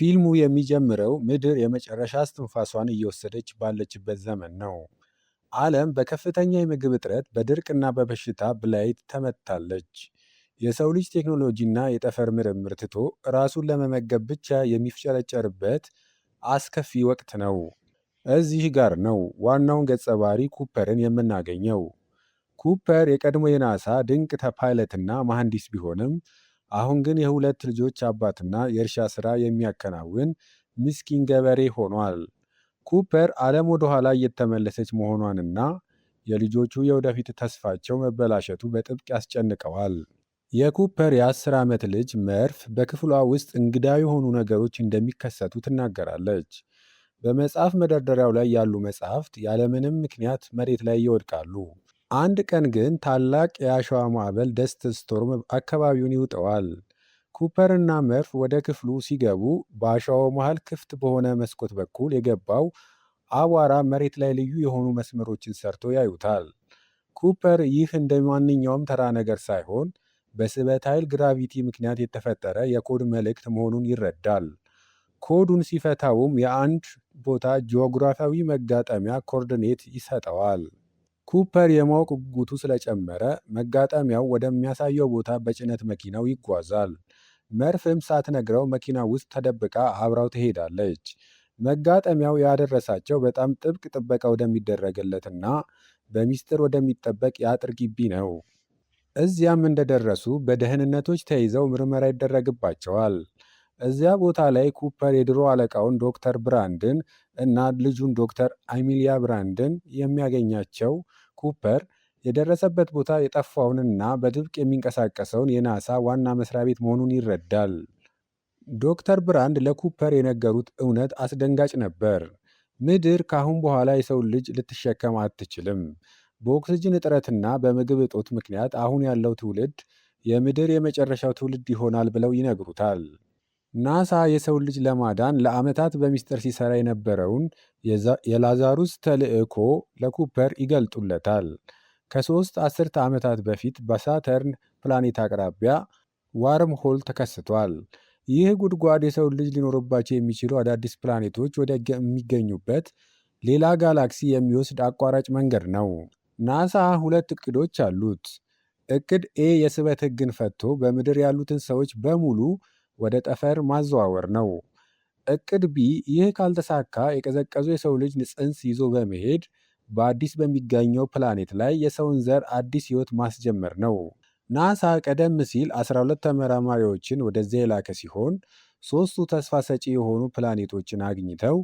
ፊልሙ የሚጀምረው ምድር የመጨረሻ እስትንፋሷን እየወሰደች ባለችበት ዘመን ነው። ዓለም በከፍተኛ የምግብ እጥረት፣ በድርቅና በበሽታ ብላይ ተመታለች። የሰው ልጅ ቴክኖሎጂና የጠፈር ምርምር ትቶ ራሱን ለመመገብ ብቻ የሚፍጨረጨርበት አስከፊ ወቅት ነው። እዚህ ጋር ነው ዋናውን ገጸ ባህሪ ኩፐርን የምናገኘው። ኩፐር የቀድሞ የናሳ ድንቅ ፓይለትና መሐንዲስ ቢሆንም አሁን ግን የሁለት ልጆች አባትና የእርሻ ሥራ የሚያከናውን ምስኪን ገበሬ ሆኗል። ኩፐር ዓለም ወደ ኋላ እየተመለሰች መሆኗንና የልጆቹ የወደፊት ተስፋቸው መበላሸቱ በጥብቅ ያስጨንቀዋል። የኩፐር የ10 ዓመት ልጅ መርፍ በክፍሏ ውስጥ እንግዳ የሆኑ ነገሮች እንደሚከሰቱ ትናገራለች። በመጽሐፍ መደርደሪያው ላይ ያሉ መጽሐፍት ያለምንም ምክንያት መሬት ላይ ይወድቃሉ። አንድ ቀን ግን ታላቅ የአሸዋ ማዕበል ደስት ስቶርም አካባቢውን ይውጠዋል። ኩፐርና መርፍ ወደ ክፍሉ ሲገቡ በአሸዋው መሃል ክፍት በሆነ መስኮት በኩል የገባው አቧራ መሬት ላይ ልዩ የሆኑ መስመሮችን ሰርቶ ያዩታል። ኩፐር ይህ እንደ ማንኛውም ተራ ነገር ሳይሆን በስበት ኃይል ግራቪቲ ምክንያት የተፈጠረ የኮድ መልእክት መሆኑን ይረዳል። ኮዱን ሲፈታውም የአንድ ቦታ ጂኦግራፊያዊ መጋጠሚያ ኮኦርዲኔት ይሰጠዋል። ኩፐር የማወቅ ጉጉቱ ስለጨመረ መጋጠሚያው ወደሚያሳየው ቦታ በጭነት መኪናው ይጓዛል። መርፍም ሳትነግረው መኪና ውስጥ ተደብቃ አብራው ትሄዳለች። መጋጠሚያው ያደረሳቸው በጣም ጥብቅ ጥበቃ ወደሚደረግለትና በሚስጥር ወደሚጠበቅ የአጥር ግቢ ነው። እዚያም እንደደረሱ በደህንነቶች ተይዘው ምርመራ ይደረግባቸዋል። እዚያ ቦታ ላይ ኩፐር የድሮ አለቃውን ዶክተር ብራንድን እና ልጁን ዶክተር አሚሊያ ብራንድን የሚያገኛቸው ኩፐር የደረሰበት ቦታ የጠፋውንና በድብቅ የሚንቀሳቀሰውን የናሳ ዋና መስሪያ ቤት መሆኑን ይረዳል። ዶክተር ብራንድ ለኩፐር የነገሩት እውነት አስደንጋጭ ነበር። ምድር ካሁን በኋላ የሰው ልጅ ልትሸከም አትችልም። በኦክስጅን እጥረትና በምግብ እጦት ምክንያት አሁን ያለው ትውልድ የምድር የመጨረሻው ትውልድ ይሆናል ብለው ይነግሩታል። ናሳ የሰው ልጅ ለማዳን ለዓመታት በሚስጥር ሲሰራ የነበረውን የላዛሩስ ተልዕኮ ለኩፐር ይገልጡለታል። ከ3 አስርተ ዓመታት በፊት በሳተርን ፕላኔት አቅራቢያ ዋርም ሆል ተከስቷል። ይህ ጉድጓድ የሰው ልጅ ሊኖርባቸው የሚችሉ አዳዲስ ፕላኔቶች ወደሚገኙበት ሌላ ጋላክሲ የሚወስድ አቋራጭ መንገድ ነው። ናሳ 2 እቅዶች አሉት። እቅድ ኤ የስበት ሕግን ፈቶ በምድር ያሉትን ሰዎች በሙሉ ወደ ጠፈር ማዘዋወር ነው። እቅድ ቢ ይህ ካልተሳካ የቀዘቀዙ የሰው ልጅ ጽንስ ይዞ በመሄድ በአዲስ በሚገኘው ፕላኔት ላይ የሰውን ዘር አዲስ ሕይወት ማስጀመር ነው። ናሳ ቀደም ሲል 12 ተመራማሪዎችን ወደዚያ የላከ ሲሆን 3ቱ ተስፋ ሰጪ የሆኑ ፕላኔቶችን አግኝተው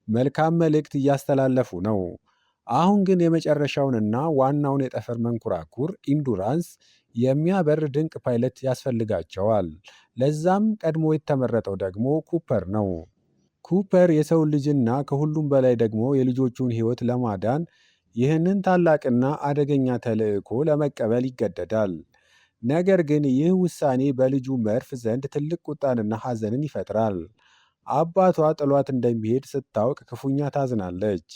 መልካም መልእክት እያስተላለፉ ነው። አሁን ግን የመጨረሻውንና ዋናውን የጠፈር መንኮራኩር ኢንዱራንስ የሚያበር ድንቅ ፓይለት ያስፈልጋቸዋል። ለዛም ቀድሞ የተመረጠው ደግሞ ኩፐር ነው። ኩፐር የሰው ልጅና ከሁሉም በላይ ደግሞ የልጆቹን ሕይወት ለማዳን ይህንን ታላቅና አደገኛ ተልዕኮ ለመቀበል ይገደዳል። ነገር ግን ይህ ውሳኔ በልጁ መርፍ ዘንድ ትልቅ ቁጣንና ሐዘንን ይፈጥራል። አባቷ ጥሏት እንደሚሄድ ስታውቅ ክፉኛ ታዝናለች።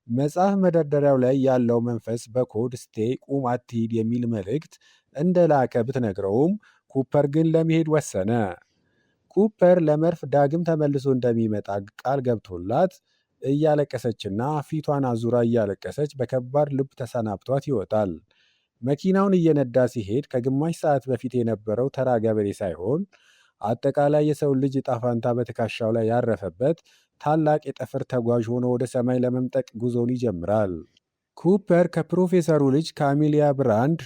መጽሐፍ መደርደሪያው ላይ ያለው መንፈስ በኮድ ስቴይ ቁም አትሂድ የሚል መልእክት እንደላከ ብትነግረውም ኩፐር ግን ለመሄድ ወሰነ። ኩፐር ለመርፍ ዳግም ተመልሶ እንደሚመጣ ቃል ገብቶላት እያለቀሰችና ፊቷን አዙራ እያለቀሰች በከባድ ልብ ተሰናብቷት ይወጣል። መኪናውን እየነዳ ሲሄድ ከግማሽ ሰዓት በፊት የነበረው ተራ ገበሬ ሳይሆን አጠቃላይ የሰው ልጅ ዕጣ ፈንታ በትከሻው ላይ ያረፈበት ታላቅ የጠፈር ተጓዥ ሆኖ ወደ ሰማይ ለመምጠቅ ጉዞውን ይጀምራል። ኩፐር ከፕሮፌሰሩ ልጅ ከአሚሊያ ብራንድ፣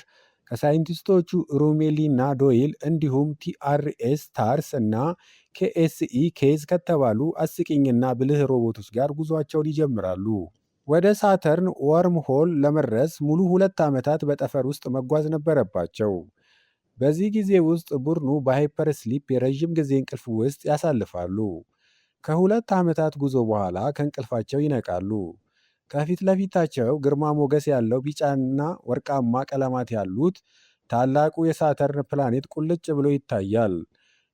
ከሳይንቲስቶቹ ሮሜሊ እና ዶይል እንዲሁም ቲአርኤስ ታርስ እና ኬኤስኢ ኬዝ ከተባሉ አስቂኝና ብልህ ሮቦቶች ጋር ጉዟቸውን ይጀምራሉ። ወደ ሳተርን ወርም ሆል ለመድረስ ሙሉ 2 ዓመታት በጠፈር ውስጥ መጓዝ ነበረባቸው። በዚህ ጊዜ ውስጥ ቡድኑ በሃይፐር ስሊፕ የረዥም ጊዜ እንቅልፍ ውስጥ ያሳልፋሉ። ከ2 ዓመታት ጉዞ በኋላ ከእንቅልፋቸው ይነቃሉ። ከፊት ለፊታቸው ግርማ ሞገስ ያለው ቢጫና ወርቃማ ቀለማት ያሉት ታላቁ የሳተርን ፕላኔት ቁልጭ ብሎ ይታያል።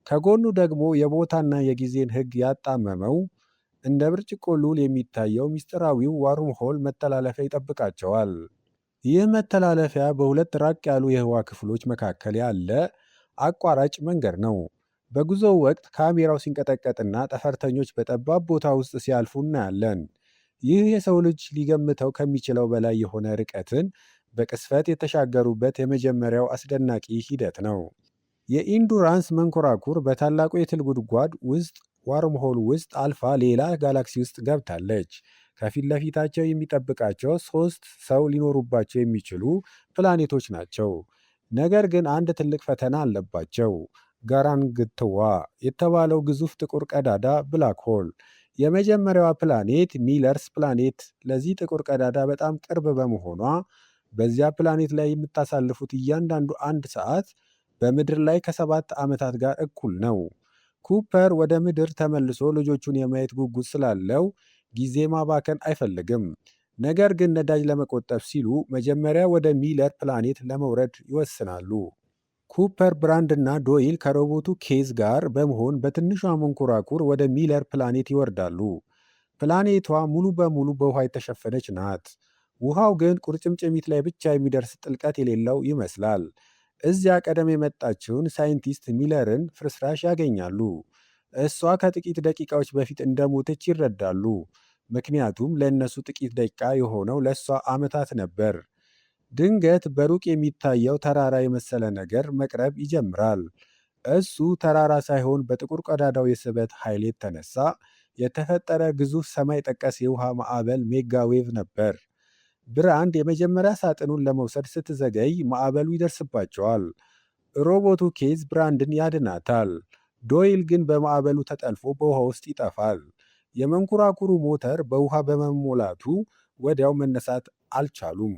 ከጎኑ ደግሞ የቦታና የጊዜን ሕግ ያጣመመው እንደ ብርጭቆ ሉል የሚታየው ምስጢራዊው ዋርም ሆል መተላለፊያ ይጠብቃቸዋል። ይህ መተላለፊያ በሁለት ራቅ ያሉ የህዋ ክፍሎች መካከል ያለ አቋራጭ መንገድ ነው። በጉዞው ወቅት ካሜራው ሲንቀጠቀጥና ጠፈርተኞች በጠባብ ቦታ ውስጥ ሲያልፉ እናያለን። ይህ የሰው ልጅ ሊገምተው ከሚችለው በላይ የሆነ ርቀትን በቅስፈት የተሻገሩበት የመጀመሪያው አስደናቂ ሂደት ነው። የኢንዱራንስ መንኮራኩር በታላቁ የትል ጉድጓድ ውስጥ ዋርምሆል ውስጥ አልፋ ሌላ ጋላክሲ ውስጥ ገብታለች። ከፊት ለፊታቸው የሚጠብቃቸው ሶስት ሰው ሊኖሩባቸው የሚችሉ ፕላኔቶች ናቸው። ነገር ግን አንድ ትልቅ ፈተና አለባቸው። ጋራንግትዋ የተባለው ግዙፍ ጥቁር ቀዳዳ ብላክ ሆል። የመጀመሪያዋ ፕላኔት ሚለርስ ፕላኔት ለዚህ ጥቁር ቀዳዳ በጣም ቅርብ በመሆኗ በዚያ ፕላኔት ላይ የምታሳልፉት እያንዳንዱ አንድ ሰዓት በምድር ላይ ከ7 ዓመታት ጋር እኩል ነው። ኩፐር ወደ ምድር ተመልሶ ልጆቹን የማየት ጉጉት ስላለው ጊዜ ማባከን አይፈልግም። ነገር ግን ነዳጅ ለመቆጠብ ሲሉ መጀመሪያ ወደ ሚለር ፕላኔት ለመውረድ ይወስናሉ። ኩፐር፣ ብራንድ እና ዶይል ከሮቦቱ ኬዝ ጋር በመሆን በትንሿ መንኮራኩር ወደ ሚለር ፕላኔት ይወርዳሉ። ፕላኔቷ ሙሉ በሙሉ በውሃ የተሸፈነች ናት። ውሃው ግን ቁርጭምጭሚት ላይ ብቻ የሚደርስ ጥልቀት የሌለው ይመስላል። እዚያ ቀደም የመጣችውን ሳይንቲስት ሚለርን ፍርስራሽ ያገኛሉ። እሷ ከጥቂት ደቂቃዎች በፊት እንደሞተች ይረዳሉ። ምክንያቱም ለእነሱ ጥቂት ደቂቃ የሆነው ለእሷ ዓመታት ነበር። ድንገት በሩቅ የሚታየው ተራራ የመሰለ ነገር መቅረብ ይጀምራል። እሱ ተራራ ሳይሆን በጥቁር ቀዳዳው የስበት ኃይል የተነሳ የተፈጠረ ግዙፍ ሰማይ ጠቀስ የውሃ ማዕበል ሜጋዌቭ ነበር። ብራንድ የመጀመሪያ ሳጥኑን ለመውሰድ ስትዘገይ ማዕበሉ ይደርስባቸዋል። ሮቦቱ ኬዝ ብራንድን ያድናታል። ዶይል ግን በማዕበሉ ተጠልፎ በውሃ ውስጥ ይጠፋል። የመንኮራኩሩ ሞተር በውሃ በመሞላቱ ወዲያው መነሳት አልቻሉም።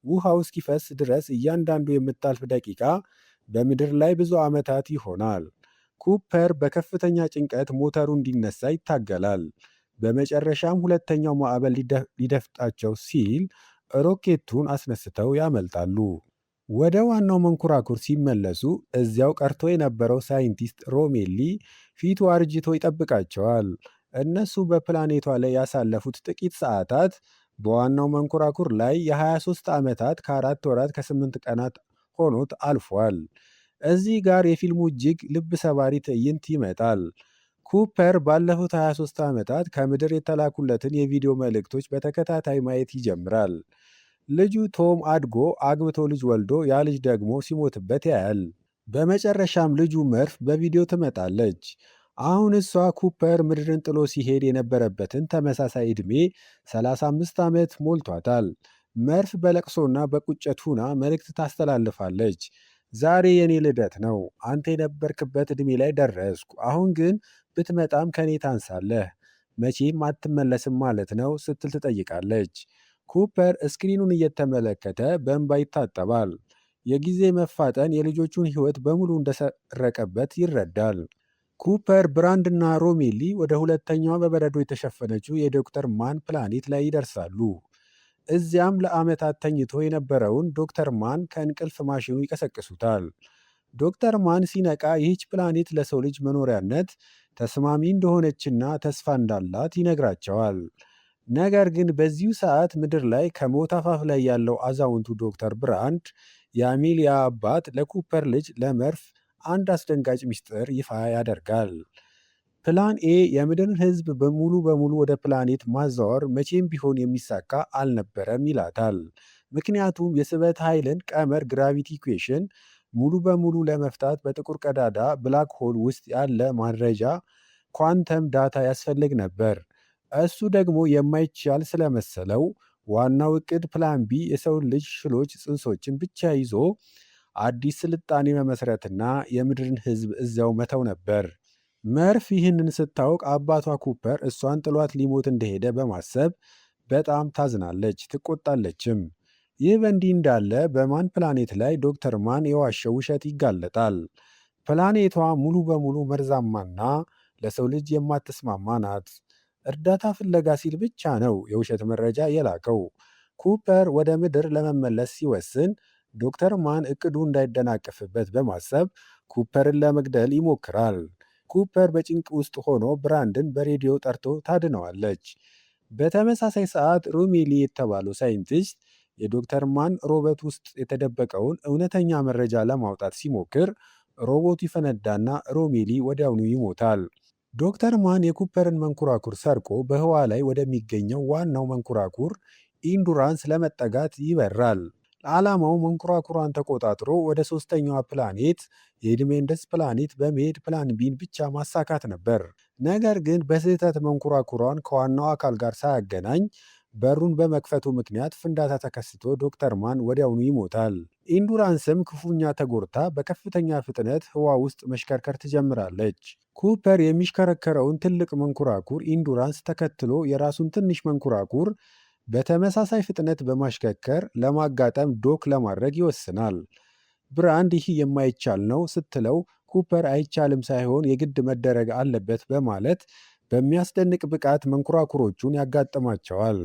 ውሃው እስኪፈስ ድረስ እያንዳንዱ የምታልፍ ደቂቃ በምድር ላይ ብዙ ዓመታት ይሆናል። ኩፐር በከፍተኛ ጭንቀት ሞተሩ እንዲነሳ ይታገላል። በመጨረሻም ሁለተኛው ማዕበል ሊደፍጣቸው ሲል ሮኬቱን አስነስተው ያመልጣሉ። ወደ ዋናው መንኮራኩር ሲመለሱ እዚያው ቀርቶ የነበረው ሳይንቲስት ሮሜሊ ፊቱ አርጅቶ ይጠብቃቸዋል። እነሱ በፕላኔቷ ላይ ያሳለፉት ጥቂት ሰዓታት በዋናው መንኮራኩር ላይ የ23 ዓመታት ከ4 ወራት ከ8 ቀናት ሆኖት አልፏል። እዚህ ጋር የፊልሙ እጅግ ልብ ሰባሪ ትዕይንት ይመጣል። ኩፐር ባለፉት 23 ዓመታት ከምድር የተላኩለትን የቪዲዮ መልእክቶች በተከታታይ ማየት ይጀምራል። ልጁ ቶም አድጎ አግብቶ ልጅ ወልዶ ያ ልጅ ደግሞ ሲሞትበት ያያል። በመጨረሻም ልጁ መርፍ በቪዲዮ ትመጣለች። አሁን እሷ ኩፐር ምድርን ጥሎ ሲሄድ የነበረበትን ተመሳሳይ ዕድሜ 35 ዓመት ሞልቷታል። መርፍ በለቅሶና በቁጭት ሁና መልእክት ታስተላልፋለች። ዛሬ የኔ ልደት ነው። አንተ የነበርክበት ዕድሜ ላይ ደረስኩ። አሁን ግን ብትመጣም ከኔ ታንሳለህ። መቼም አትመለስም ማለት ነው ስትል ትጠይቃለች። ኩፐር ስክሪኑን እየተመለከተ በእንባ ይታጠባል። የጊዜ መፋጠን የልጆቹን ሕይወት በሙሉ እንደሰረቀበት ይረዳል። ኩፐር፣ ብራንድና ሮሜሊ ወደ ሁለተኛዋ በበረዶ የተሸፈነችው የዶክተር ማን ፕላኔት ላይ ይደርሳሉ። እዚያም ለዓመታት ተኝቶ የነበረውን ዶክተር ማን ከእንቅልፍ ማሽኑ ይቀሰቅሱታል። ዶክተር ማን ሲነቃ ይህች ፕላኔት ለሰው ልጅ መኖሪያነት ተስማሚ እንደሆነችና ተስፋ እንዳላት ይነግራቸዋል። ነገር ግን በዚሁ ሰዓት ምድር ላይ ከሞት አፋፍ ላይ ያለው አዛውንቱ ዶክተር ብራንድ የአሜሊያ አባት ለኩፐር ልጅ ለመርፍ አንድ አስደንጋጭ ምስጢር ይፋ ያደርጋል። ፕላን ኤ የምድርን ሕዝብ በሙሉ በሙሉ ወደ ፕላኔት ማዛወር መቼም ቢሆን የሚሳካ አልነበረም ይላታል። ምክንያቱም የስበት ኃይልን ቀመር ግራቪቲ ኢኩዌሽን ሙሉ በሙሉ ለመፍታት በጥቁር ቀዳዳ ብላክ ሆል ውስጥ ያለ ማድረጃ ኳንተም ዳታ ያስፈልግ ነበር። እሱ ደግሞ የማይቻል ስለመሰለው ዋናው እቅድ ፕላን ቢ የሰው ልጅ ሽሎች ጽንሶችን ብቻ ይዞ አዲስ ስልጣኔ መመስረትና የምድርን ሕዝብ እዚያው መተው ነበር። መርፍ ይህንን ስታውቅ አባቷ ኩፐር እሷን ጥሏት ሊሞት እንደሄደ በማሰብ በጣም ታዝናለች፣ ትቆጣለችም። ይህ በእንዲህ እንዳለ በማን ፕላኔት ላይ ዶክተር ማን የዋሸው ውሸት ይጋለጣል። ፕላኔቷ ሙሉ በሙሉ መርዛማና ለሰው ልጅ የማትስማማ ናት። እርዳታ ፍለጋ ሲል ብቻ ነው የውሸት መረጃ የላከው። ኩፐር ወደ ምድር ለመመለስ ሲወስን ዶክተር ማን እቅዱ እንዳይደናቀፍበት በማሰብ ኩፐርን ለመግደል ይሞክራል። ኩፐር በጭንቅ ውስጥ ሆኖ ብራንድን በሬዲዮ ጠርቶ ታድነዋለች። በተመሳሳይ ሰዓት ሮሜሊ የተባለው ሳይንቲስት የዶክተር ማን ሮበት ውስጥ የተደበቀውን እውነተኛ መረጃ ለማውጣት ሲሞክር ሮቦቱ ይፈነዳና ሮሜሊ ወዲያውኑ ይሞታል። ዶክተር ማን የኩፐርን መንኮራኩር ሰርቆ በህዋ ላይ ወደሚገኘው ዋናው መንኮራኩር ኢንዱራንስ ለመጠጋት ይበራል። ዓላማው መንኮራኩሯን ተቆጣጥሮ ወደ ሶስተኛዋ ፕላኔት የኢድሜንደስ ፕላኔት በመሄድ ፕላን ቢን ብቻ ማሳካት ነበር። ነገር ግን በስህተት መንኮራኩሯን ከዋናው አካል ጋር ሳያገናኝ በሩን በመክፈቱ ምክንያት ፍንዳታ ተከስቶ ዶክተር ማን ወዲያውኑ ይሞታል። ኢንዱራንስም ክፉኛ ተጎድታ በከፍተኛ ፍጥነት ህዋ ውስጥ መሽከርከር ትጀምራለች። ኩፐር የሚሽከረከረውን ትልቅ መንኮራኩር ኢንዱራንስ ተከትሎ የራሱን ትንሽ መንኮራኩር በተመሳሳይ ፍጥነት በማሽከርከር ለማጋጠም ዶክ ለማድረግ ይወስናል። ብራንድ ይህ የማይቻል ነው ስትለው ኩፐር አይቻልም ሳይሆን የግድ መደረግ አለበት በማለት በሚያስደንቅ ብቃት መንኮራኩሮቹን ያጋጥማቸዋል።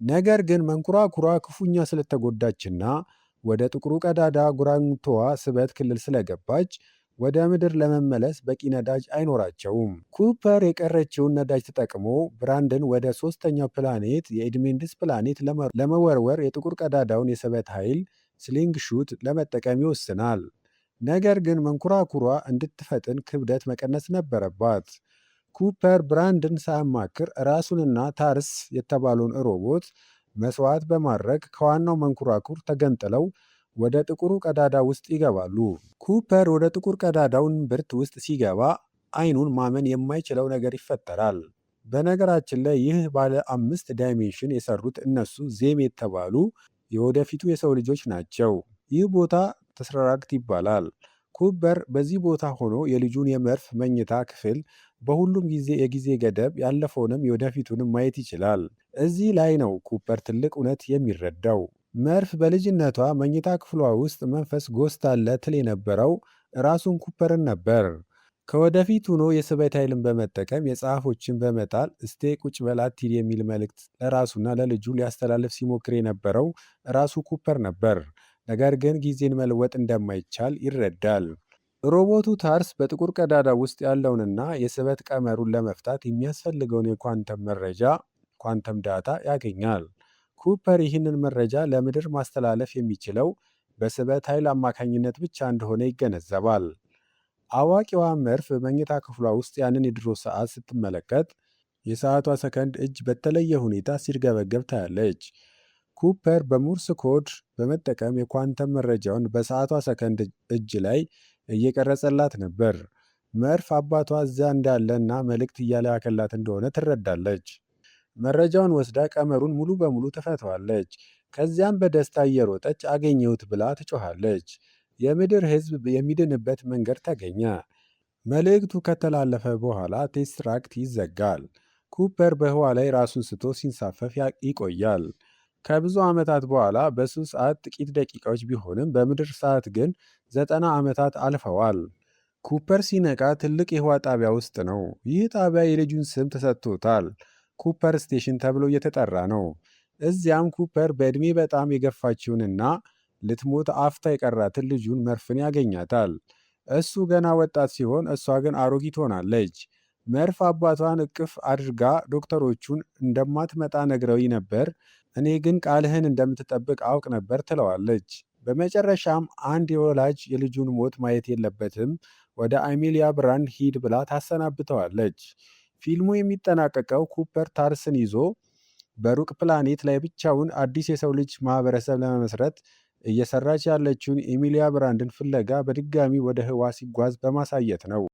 ነገር ግን መንኮራኩሯ ክፉኛ ስለተጎዳችና ወደ ጥቁሩ ቀዳዳ ጉራንቶዋ ስበት ክልል ስለገባች ወደ ምድር ለመመለስ በቂ ነዳጅ አይኖራቸውም። ኩፐር የቀረችውን ነዳጅ ተጠቅሞ ብራንድን ወደ ሶስተኛው ፕላኔት የኢድሜንድስ ፕላኔት ለመወርወር የጥቁር ቀዳዳውን የስበት ኃይል ስሊንግ ሹት ለመጠቀም ይወስናል። ነገር ግን መንኮራኩሯ እንድትፈጥን ክብደት መቀነስ ነበረባት። ኩፐር ብራንድን ሳያማክር ራሱንና ታርስ የተባለውን ሮቦት መስዋዕት በማድረግ ከዋናው መንኮራኩር ተገንጥለው ወደ ጥቁሩ ቀዳዳ ውስጥ ይገባሉ። ኩፐር ወደ ጥቁር ቀዳዳው እምብርት ውስጥ ሲገባ አይኑን ማመን የማይችለው ነገር ይፈጠራል። በነገራችን ላይ ይህ ባለ 5 ዳይሜንሽን የሰሩት እነሱ ዜም የተባሉ የወደፊቱ የሰው ልጆች ናቸው። ይህ ቦታ ተስራራክት ይባላል። ኩፐር በዚህ ቦታ ሆኖ የልጁን የመርፍ መኝታ ክፍል በሁሉም ጊዜ የጊዜ ገደብ ያለፈውንም የወደፊቱንም ማየት ይችላል። እዚህ ላይ ነው ኩፐር ትልቅ እውነት የሚረዳው። መርፍ በልጅነቷ መኝታ ክፍሏ ውስጥ መንፈስ ጎስት አለ ትል የነበረው ራሱን ኩፐርን ነበር። ከወደፊት ሆኖ የስበት ኃይልን በመጠቀም የጸሐፎችን በመጣል እስቴ ቁጭ በል አትሂድ የሚል መልእክት ለራሱና ለልጁ ሊያስተላልፍ ሲሞክር የነበረው ራሱ ኩፐር ነበር። ነገር ግን ጊዜን መለወጥ እንደማይቻል ይረዳል። ሮቦቱ ታርስ በጥቁር ቀዳዳ ውስጥ ያለውንና የስበት ቀመሩን ለመፍታት የሚያስፈልገውን የኳንተም መረጃ ኳንተም ዳታ ያገኛል። ኩፐር ይህንን መረጃ ለምድር ማስተላለፍ የሚችለው በስበት ኃይል አማካኝነት ብቻ እንደሆነ ይገነዘባል። አዋቂዋ መርፍ በመኝታ ክፍሏ ውስጥ ያንን የድሮ ሰዓት ስትመለከት የሰዓቷ ሰከንድ እጅ በተለየ ሁኔታ ሲርገበገብ ታያለች። ኩፐር በሙርስ ኮድ በመጠቀም የኳንተም መረጃውን በሰዓቷ ሰከንድ እጅ ላይ እየቀረጸላት ነበር። መርፍ አባቷ እዚያ እንዳለ እና መልእክት እያላከላት እንደሆነ ትረዳለች። መረጃውን ወስዳ ቀመሩን ሙሉ በሙሉ ትፈተዋለች። ከዚያም በደስታ እየሮጠች አገኘሁት ብላ ትጮኻለች። የምድር ሕዝብ የሚድንበት መንገድ ተገኘ። መልእክቱ ከተላለፈ በኋላ ቴስትራክት ይዘጋል። ኩፐር በህዋ ላይ ራሱን ስቶ ሲንሳፈፍ ይቆያል። ከብዙ ዓመታት በኋላ በሱ ሰዓት ጥቂት ደቂቃዎች ቢሆንም በምድር ሰዓት ግን 90 ዓመታት አልፈዋል። ኩፐር ሲነቃ ትልቅ የህዋ ጣቢያ ውስጥ ነው። ይህ ጣቢያ የልጁን ስም ተሰጥቶታል። ኩፐር ስቴሽን ተብሎ እየተጠራ ነው። እዚያም ኩፐር በዕድሜ በጣም የገፋችውንና ልትሞት አፍታ የቀራትን ልጁን መርፍን ያገኛታል። እሱ ገና ወጣት ሲሆን እሷ ግን አሮጊት ሆናለች። መርፍ አባቷን እቅፍ አድርጋ ዶክተሮቹን እንደማትመጣ ነግረውኝ ነበር፣ እኔ ግን ቃልህን እንደምትጠብቅ አውቅ ነበር ትለዋለች። በመጨረሻም አንድ የወላጅ የልጁን ሞት ማየት የለበትም፣ ወደ አሜሊያ ብራንድ ሂድ ብላ ታሰናብተዋለች። ፊልሙ የሚጠናቀቀው ኩፐር ታርስን ይዞ በሩቅ ፕላኔት ላይ ብቻውን አዲስ የሰው ልጅ ማህበረሰብ ለመመስረት እየሰራች ያለችውን ኤሚሊያ ብራንድን ፍለጋ በድጋሚ ወደ ህዋ ሲጓዝ በማሳየት ነው።